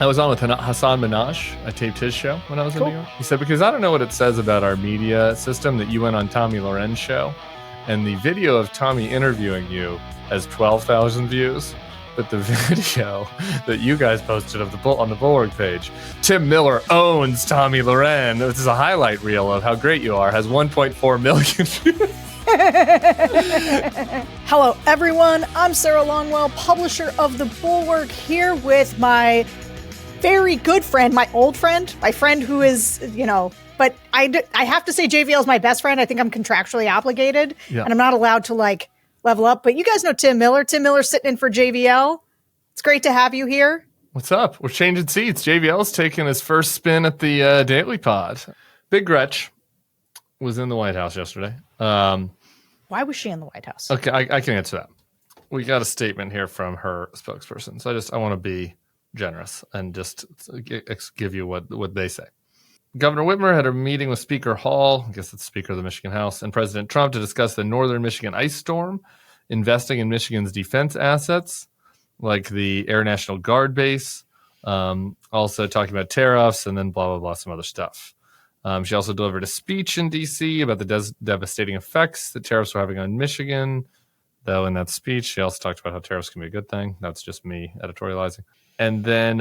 I was on with Hassan Minaj. I taped his show when I was in Cool. New York. He said, because I don't know what it says about our media system that you went on Tommy Loren's show, and the video of Tommy interviewing you has 12,000 views, but the video that you guys posted of on the Bulwark page, Tim Miller owns Tommy Loren. This is a highlight reel of how great you are. Has 1.4 million views. Hello, everyone. I'm Sarah Longwell, publisher of The Bulwark, here with my very good friend, my old friend, my friend who is, but I have to say JVL is my best friend. I think I'm contractually obligated, and I'm not allowed to, level up. But you guys know Tim Miller. Tim Miller's sitting in for JVL. It's great to have you here. What's up? We're changing seats. JVL's taking his first spin at the Daily Pod. Big Gretch was in the White House yesterday. Why was she in the White House? Okay, I can answer that. We got a statement here from her spokesperson. So I want to be generous and just give you what they say. Governor Whitmer had a meeting with Speaker Hall, I guess it's Speaker of the Michigan House, and President Trump to discuss the northern Michigan ice storm, investing in Michigan's defense assets, like the Air National Guard base, also talking about tariffs, and then blah, blah, blah, some other stuff. She also delivered a speech in D.C. about the devastating effects that tariffs were having on Michigan, though in that speech, she also talked about how tariffs can be a good thing. That's just me editorializing. And then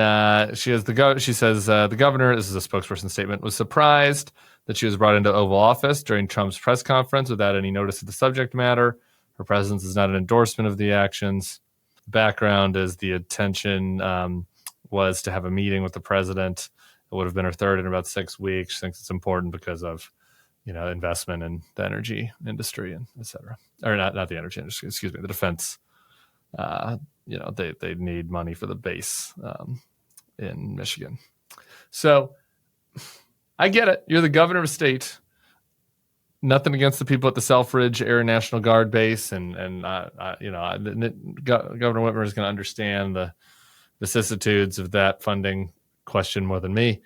she says the governor, this is a spokesperson statement, was surprised that she was brought into Oval Office during Trump's press conference without any notice of the subject matter. Her presence is not an endorsement of the actions. The background is the intention was to have a meeting with the president. It would have been her third in about 6 weeks. She thinks it's important because of, investment in the energy industry and et cetera. Or not the energy industry, excuse me, the defense. They need money for the base in Michigan. So I get it. You're the governor of a state. Nothing against the people at the Selfridge Air National Guard base. Governor Whitmer is going to understand the vicissitudes of that funding question more than me.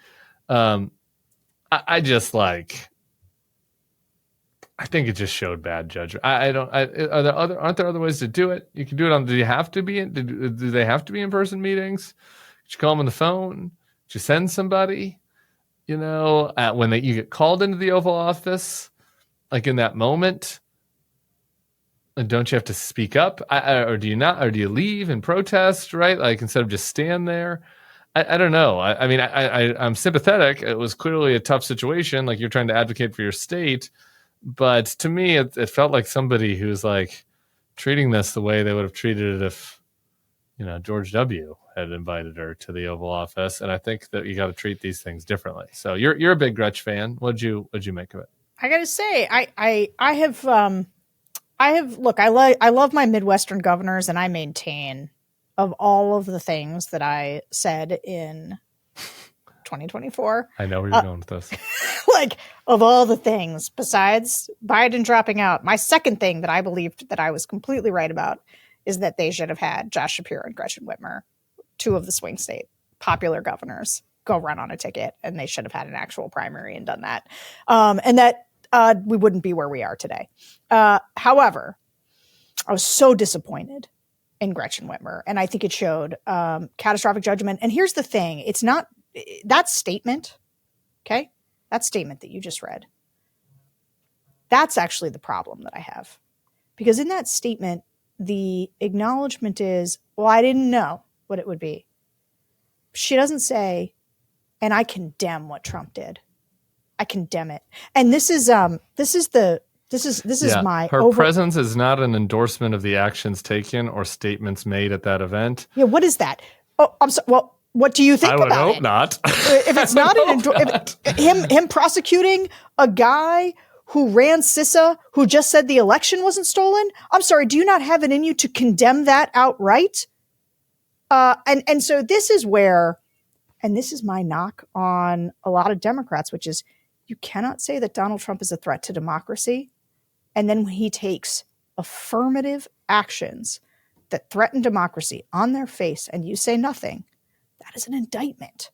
I think it just showed bad judgment. Aren't there other ways to do it? You can do it on. Do they have to be in-person meetings? Did you call them on the phone? Did you send somebody? When you get called into the Oval Office, like in that moment, and don't you have to speak up, or do you not? Or do you leave and protest? Right, like instead of just stand there. I don't know. I'm sympathetic. It was clearly a tough situation. Like you're trying to advocate for your state. But to me, it felt like somebody who's like treating this the way they would have treated it if, George W. had invited her to the Oval Office. And I think that you got to treat these things differently. So you're a big Gretch fan. What'd you make of it? I got to say, I love my Midwestern governors, and I maintain of all of the things that I said in 2024. I know where you're going with this. Of all the things, besides Biden dropping out, my second thing that I believed that I was completely right about is that they should have had Josh Shapiro and Gretchen Whitmer, two of the swing state popular governors, go run on a ticket, and they should have had an actual primary and done that. And that we wouldn't be where we are today. However, I was so disappointed in Gretchen Whitmer, and I think it showed catastrophic judgment. And here's the thing. It's not that statement, okay? That statement that you just read, that's actually the problem that I have. Because in that statement, the acknowledgement is, well, I didn't know what it would be. She doesn't say, and I condemn what Trump did. I condemn it. And this is my presence is not an endorsement of the actions taken or statements made at that event. Yeah, what is that? Oh, I'm sorry. Well, what do you think about it? I would hope not. If it's not him prosecuting a guy who ran CISA, who just said the election wasn't stolen, I'm sorry, do you not have it in you to condemn that outright? And so this is where, and this is my knock on a lot of Democrats, which is you cannot say that Donald Trump is a threat to democracy, and then when he takes affirmative actions that threaten democracy on their face and you say nothing, that is an indictment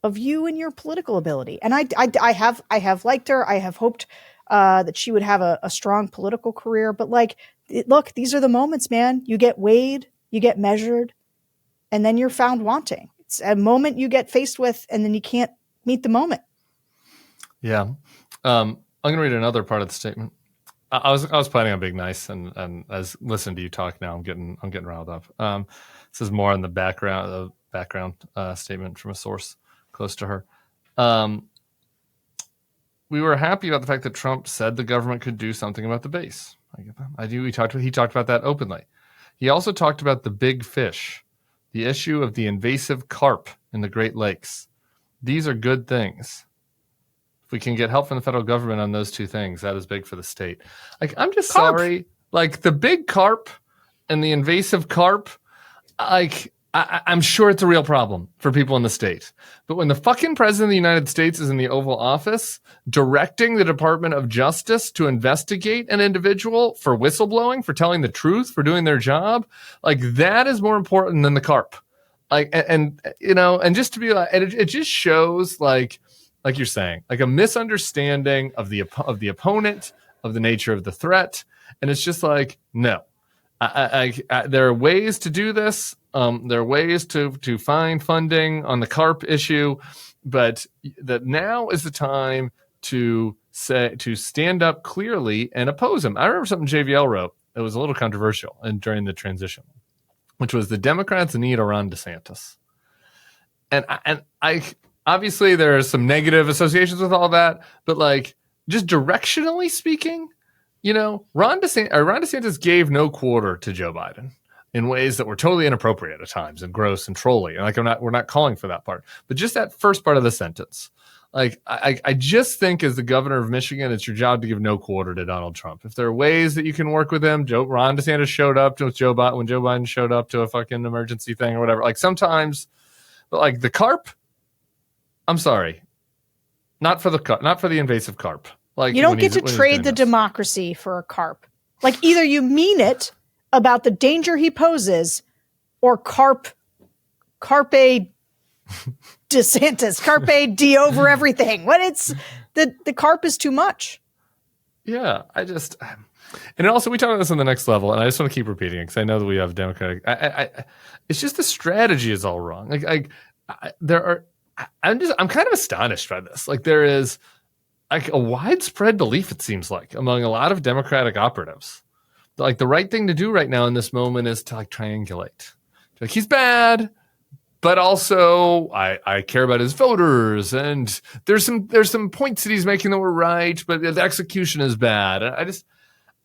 of you and your political ability. And I have liked her. I have hoped that she would have a strong political career. But look, these are the moments, man. You get weighed, you get measured, and then you're found wanting. It's a moment you get faced with, and then you can't meet the moment. Yeah. I'm going to read another part of the statement. I was planning on being nice, and as listening to you talk now, I'm getting riled up. This is more on the background statement from a source close to her. We were happy about the fact that Trump said the government could do something about the base. I get that. I do. He talked about that openly. He also talked about the big fish, the issue of the invasive carp in the Great Lakes. These are good things. If we can get help from the federal government on those two things, that is big for the state. Like, I'm just sorry. Like, the big carp and the invasive carp, like, I'm sure it's a real problem for people in the state. But when the fucking president of the United States is in the Oval Office directing the Department of Justice to investigate an individual for whistleblowing, for telling the truth, for doing their job, like, that is more important than the carp. Like, and you know, and just to be like, and it just shows like you're saying, like a misunderstanding of the opponent, of the nature of the threat. And it's just like, no, there are ways to do this. There are ways to find funding on the CARP issue, but that now is the time to stand up clearly and oppose him. I remember something JVL wrote that was a little controversial during the transition, which was the Democrats need a Ron DeSantis. And I obviously there are some negative associations with all that, but like just directionally speaking, you know, Ron DeSantis gave no quarter to Joe Biden in ways that were totally inappropriate at times and gross and trolly. And like we're not calling for that part, but just that first part of the sentence. Like I just think as the governor of Michigan, it's your job to give no quarter to Donald Trump. If there are ways that you can work with him, Ron DeSantis showed up when Joe Biden showed up to a fucking emergency thing or whatever. Like sometimes, but like the carp, I'm sorry, not for the invasive carp. Like you don't get to trade the democracy for a carp. Like either you mean it about the danger he poses, or carpe DeSantis, carpe D over everything. What it's the carp is too much. Yeah, and also we talk about this on the next level, and I just want to keep repeating it because I know that we have Democratic. It's just the strategy is all wrong. I'm kind of astonished by this. Like there is like a widespread belief, it seems like, among a lot of Democratic operatives, like the right thing to do right now in this moment is to like triangulate. Like he's bad, but also I care about his voters, and there's some points that he's making that were right, but the execution is bad. And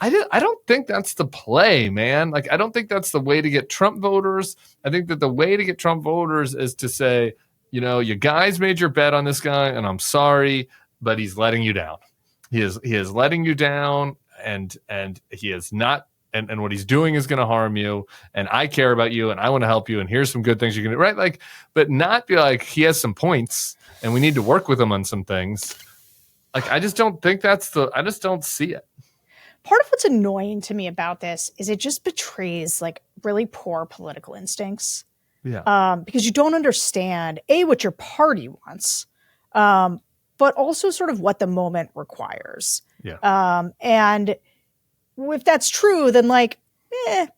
I don't think that's the play, man. Like I don't think that's the way to get Trump voters. I think that the way to get Trump voters is to say, you know, you guys made your bet on this guy, and I'm sorry, but he's letting you down. He is letting you down, and he is not, and what he's doing is going to harm you. And I care about you, and I want to help you. And here's some good things you can do, right? Like, but not be like he has some points, and we need to work with him on some things. Like, I just don't think I just don't see it. Part of what's annoying to me about this is it just betrays like really poor political instincts. Yeah. Because you don't understand what your party wants, but also sort of what the moment requires. Yeah. And if that's true, then like,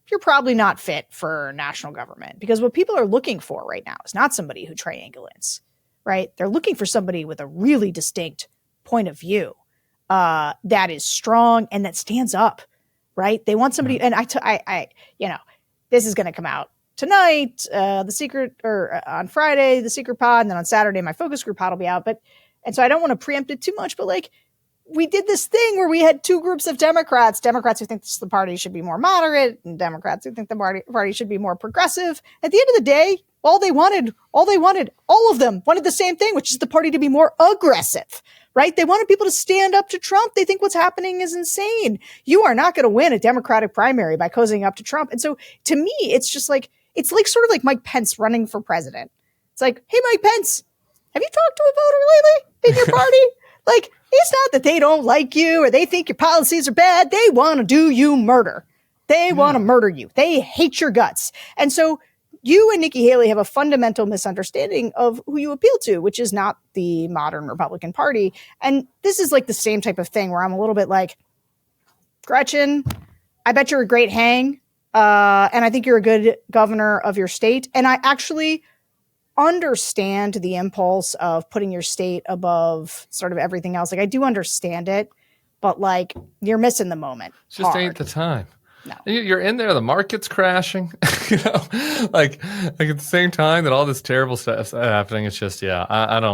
you're probably not fit for national government, because what people are looking for right now is not somebody who triangulates, right? They're looking for somebody with a really distinct point of view that is strong and that stands up, right? They want somebody, and I you know, this is going to come out tonight, the secret, or on Friday, the secret pod, and then on Saturday, my focus group pod will be out. And so I don't want to preempt it too much, but like we did this thing where we had two groups of Democrats who think the party should be more moderate, and Democrats who think the party should be more progressive. At the end of the day, all of them wanted the same thing, which is the party to be more aggressive, right? They wanted people to stand up to Trump. They think what's happening is insane. You are not going to win a Democratic primary by cozying up to Trump. And so to me, it's just like, it's like sort of like Mike Pence running for president. It's like, hey, Mike Pence, have you talked to a voter lately in your party? Like, it's not that they don't like you or they think your policies are bad. They want to do you murder. They want to murder you. They hate your guts. And so you and Nikki Haley have a fundamental misunderstanding of who you appeal to, which is not the modern Republican Party. And this is like the same type of thing where I'm a little bit like, Gretchen, I bet you're a great hang. And I think you're a good governor of your state. And I actually understand the impulse of putting your state above sort of everything else. Like, I do understand it, but like, you're missing the moment. It just hard. ain't the time. No. You're in there, the market's crashing, like at the same time that all this terrible stuff's happening. It's just, I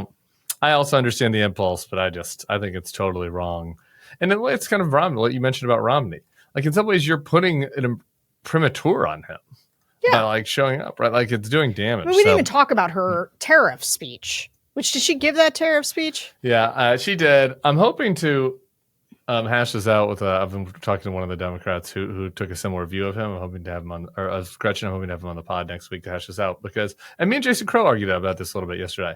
also understand the impulse, but I think it's totally wrong. And in a way, it's kind of Romney, what you mentioned about Romney. Like, in some ways, you're putting an imprimatur on him by like showing up, right? Like, it's doing damage. I mean, we didn't even talk about her tariff speech. Which, did she give that tariff speech? Yeah, she did. I'm hoping to hash this out with. I've been talking to one of the Democrats who took a similar view of him. I'm hoping to have him on, or Gretchen. I'm hoping to have him on the pod next week to hash this out and me and Jason Crow argued about this a little bit yesterday.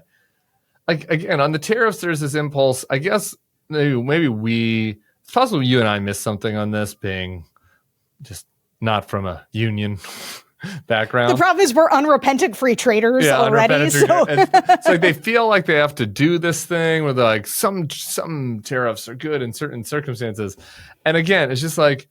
Like, again, on the tariffs, there's this impulse. I guess maybe it's possible you and I missed something on this, being just not from a union background. The problem is we're unrepentant free traders already. So it's like they feel like they have to do this thing where they're like, some tariffs are good in certain circumstances. And again, it's just like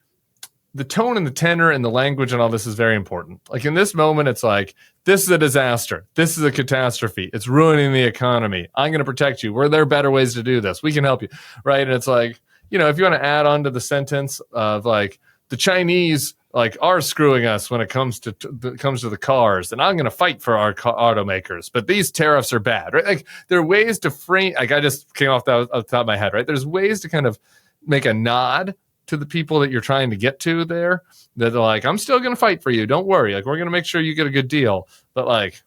the tone and the tenor and the language and all this is very important. Like, in this moment, it's like, this is a disaster. This is a catastrophe. It's ruining the economy. I'm going to protect you. There are better ways to do this. We can help you. Right. And it's like, if you want to add on to the sentence of like, the Chinese like are screwing us when it comes to the cars, and I'm going to fight for our automakers, but these tariffs are bad, right? Like, there are ways to frame. Like, I just came off the top of my head, right? There's ways to kind of make a nod to the people that you're trying to get to there. That they're like, I'm still going to fight for you. Don't worry. Like, we're going to make sure you get a good deal. But like,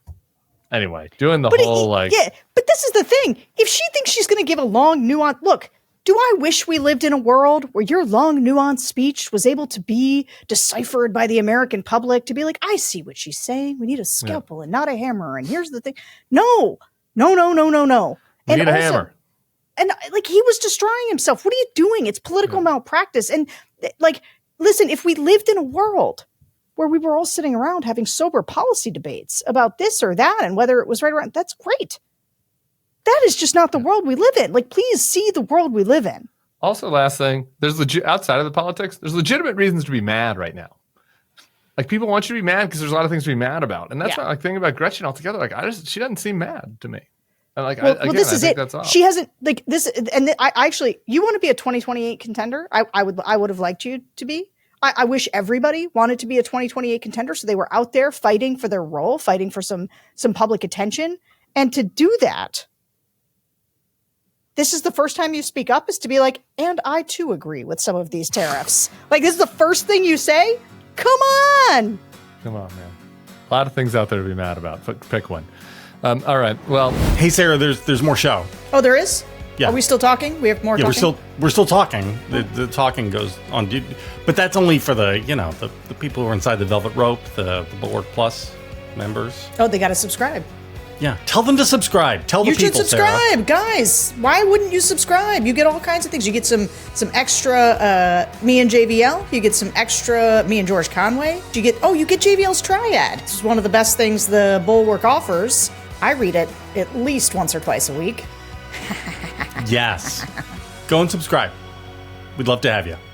anyway, doing the whole like, yeah. But this is the thing. If she thinks she's going to give a long, nuanced look. Do I wish we lived in a world where your long, nuanced speech was able to be deciphered by the American public to be like, I see what she's saying. We need a scalpel and not a hammer. And here's the thing. No. We need a hammer. And like, he was destroying himself. What are you doing? It's political malpractice. And like, listen, if we lived in a world where we were all sitting around having sober policy debates about this or that and whether it was right or wrong, that's great. That is just not the world we live in. Like, please see the world we live in. Also, last thing, there's outside of the politics, there's legitimate reasons to be mad right now. Like, people want you to be mad because there's a lot of things to be mad about, and that's not like thinking about Gretchen altogether. Like, she doesn't seem mad to me. And like, this is it. That's off. She hasn't like this, and I actually, you want to be a 2028 contender? I would have liked you to be. I wish everybody wanted to be a 2028 contender, so they were out there fighting for their role, fighting for some public attention, and to do that. This is the first time you speak up, is to be like, and I too agree with some of these tariffs. Like, this is the first thing you say? Come on, man. A lot of things out there to be mad about. Pick one. All right. Well, hey, Sarah, there's more show. Oh, there is? Yeah. Are we still talking? We have more talking? We're still talking. The talking goes on. But that's only for the people who are inside the Velvet Rope, the Bulwark Plus members. Oh, they got to subscribe. Yeah, tell them to subscribe. Tell the people, You should subscribe, Sarah. Guys. Why wouldn't you subscribe? You get all kinds of things. You get some extra me and JVL. You get some extra me and George Conway. You get JVL's Triad. This is one of the best things the Bulwark offers. I read it at least once or twice a week. Yes. Go and subscribe. We'd love to have you.